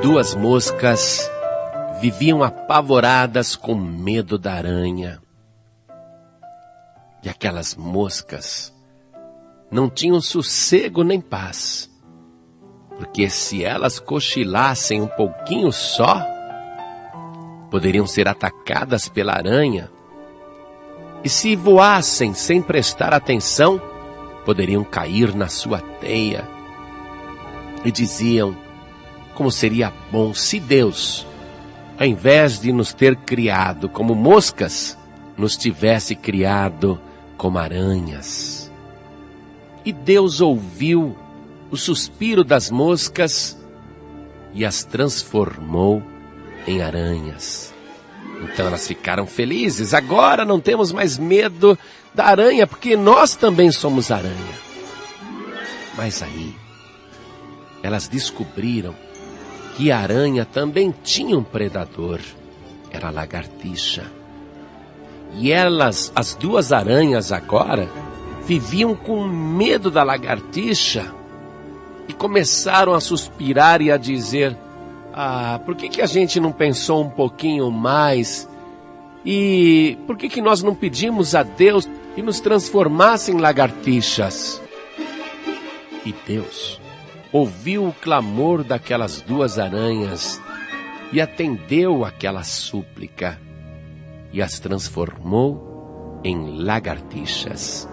Duas moscas viviam apavoradas com medo da aranha. E aquelas moscas não tinham sossego nem paz, porque se elas cochilassem um pouquinho só, poderiam ser atacadas pela aranha. E se voassem sem prestar atenção, poderiam cair na sua teia. E diziam como seria bom se Deus, ao invés de nos ter criado como moscas, nos tivesse criado como aranhas. E Deus ouviu o suspiro das moscas e as transformou em aranhas. Então elas ficaram felizes. Agora não temos mais medo da aranha, porque nós também somos aranha. Mas aí, elas descobriram que a aranha também tinha um predador. Era a lagartixa. E elas, as duas aranhas agora, viviam com medo da lagartixa e começaram a suspirar e a dizer: por que a gente não pensou um pouquinho mais? E por que nós não pedimos a Deus que nos transformasse em lagartixas? E Deus ouviu o clamor daquelas duas aranhas e atendeu aquela súplica e as transformou em lagartixas.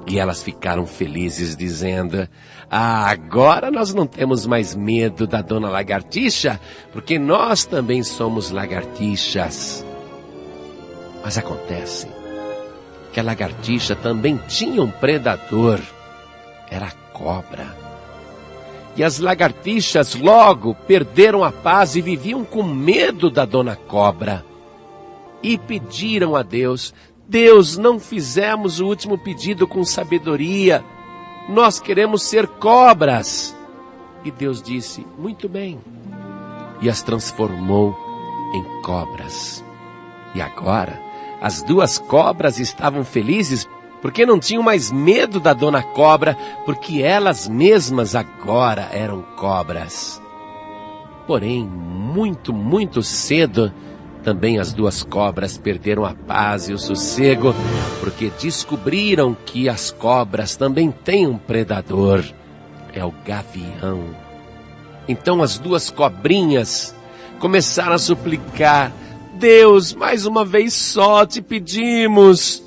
E elas ficaram felizes, dizendo: agora nós não temos mais medo da dona lagartixa, porque nós também somos lagartixas. Mas acontece que a lagartixa também tinha um predador, era a cobra. E as lagartixas logo perderam a paz e viviam com medo da dona cobra. E pediram a Deus: Deus, não fizemos o último pedido com sabedoria. Nós queremos ser cobras. E Deus disse: muito bem. E as transformou em cobras. E agora, as duas cobras estavam felizes porque não tinham mais medo da dona cobra, porque elas mesmas agora eram cobras. Porém, muito cedo, também as duas cobras perderam a paz e o sossego, porque descobriram que as cobras também têm um predador, é o gavião. Então as duas cobrinhas começaram a suplicar: Deus, mais uma vez só te pedimos.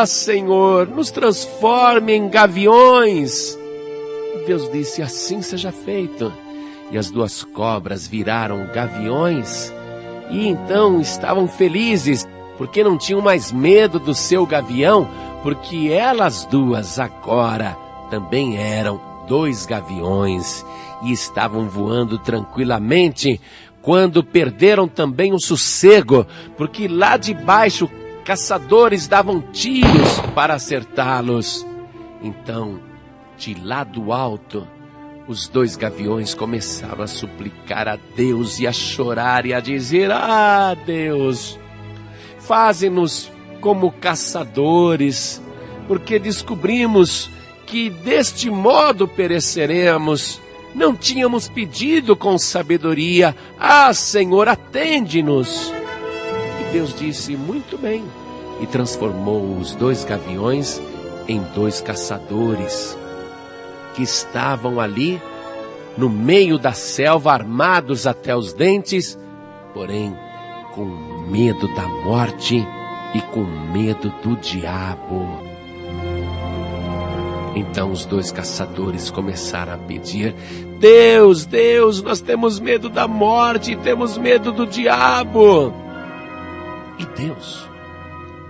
Senhor, nos transforme em gaviões. E Deus disse: assim seja feito. E as duas cobras viraram gaviões. E então estavam felizes, porque não tinham mais medo do seu gavião, porque elas duas agora também eram dois gaviões e estavam voando tranquilamente, quando perderam também o sossego, porque lá de baixo caçadores davam tiros para acertá-los. Então, de lá do alto, os dois gaviões começaram a suplicar a Deus e a chorar e a dizer: Deus, faze-nos como caçadores, porque descobrimos que deste modo pereceremos. Não tínhamos pedido com sabedoria. Senhor, atende-nos. E Deus disse: muito bem. E transformou os dois gaviões em dois caçadores, que estavam ali no meio da selva, armados até os dentes, porém com medo da morte e com medo do diabo. Então os dois caçadores começaram a pedir: Deus, Deus, nós temos medo da morte e temos medo do diabo. E Deus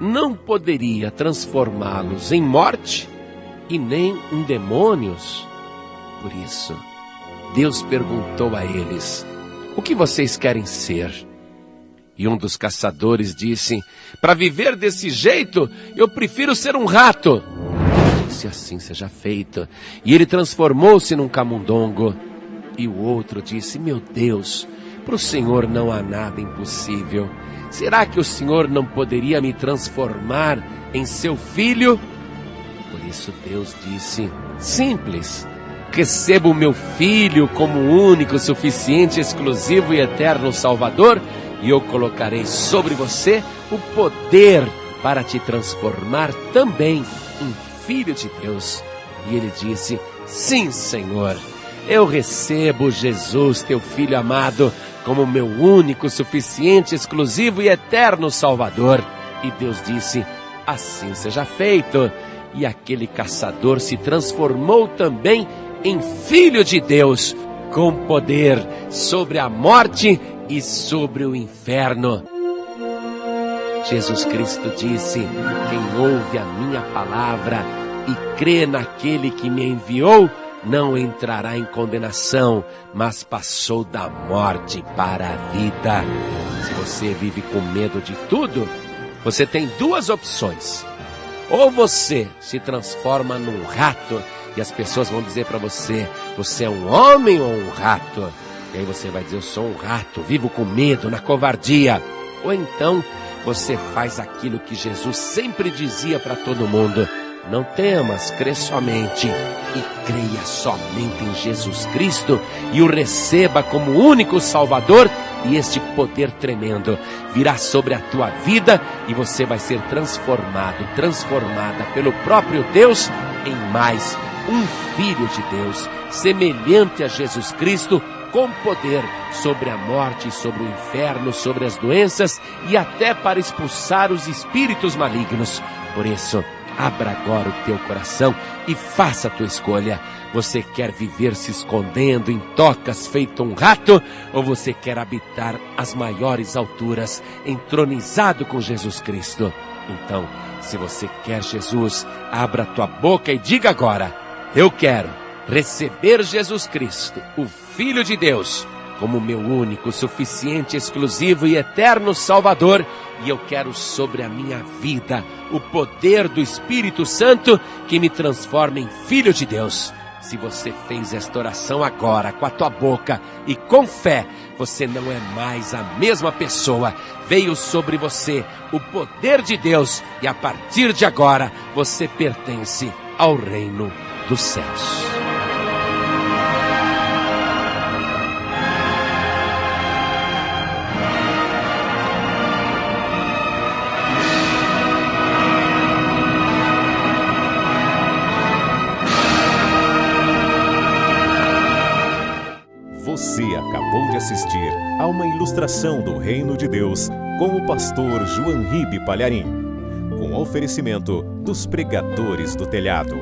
não poderia transformá-los em morte e nem em demônios. Por isso, Deus perguntou a eles: o que vocês querem ser? E um dos caçadores disse: para viver desse jeito, eu prefiro ser um rato. Se assim seja feito. E ele transformou-se num camundongo. E o outro disse: meu Deus, para o Senhor não há nada impossível. Será que o Senhor não poderia me transformar em seu filho? Por isso Deus disse: simples, receba o meu Filho como único, suficiente, exclusivo e eterno Salvador, e eu colocarei sobre você o poder para te transformar também em Filho de Deus. E ele disse: sim, Senhor, eu recebo Jesus, teu Filho amado, como meu único, suficiente, exclusivo e eterno Salvador. E Deus disse: assim seja feito. E aquele caçador se transformou também em Filho de Deus, com poder sobre a morte e sobre o inferno. Jesus Cristo disse: quem ouve a minha palavra e crê naquele que me enviou, não entrará em condenação, mas passou da morte para a vida. Se você vive com medo de tudo, você tem duas opções. Ou você se transforma num rato, e as pessoas vão dizer para você: você é um homem ou um rato? E aí você vai dizer: eu sou um rato, vivo com medo, na covardia. Ou então você faz aquilo que Jesus sempre dizia para todo mundo: não temas, crê somente, e creia somente em Jesus Cristo, e o receba como único Salvador, e este poder tremendo virá sobre a tua vida, e você vai ser transformado, transformada pelo próprio Deus em mais um Filho de Deus, semelhante a Jesus Cristo, com poder sobre a morte, sobre o inferno, sobre as doenças e até para expulsar os espíritos malignos. Por isso, abra agora o teu coração e faça a tua escolha. Você quer viver se escondendo em tocas feito um rato, ou você quer habitar as maiores alturas, entronizado com Jesus Cristo? Então, se você quer Jesus, abra tua boca e diga agora: eu quero receber Jesus Cristo, o Filho de Deus, como meu único, suficiente, exclusivo e eterno Salvador, e eu quero sobre a minha vida o poder do Espírito Santo que me transforma em Filho de Deus. Se você fez esta oração agora com a tua boca e com fé, você não é mais a mesma pessoa. Veio sobre você o poder de Deus e a partir de agora você pertence ao reino dos céus. Você acabou de assistir a uma ilustração do Reino de Deus com o pastor João Ribe Palharim, com oferecimento dos Pregadores do Telhado.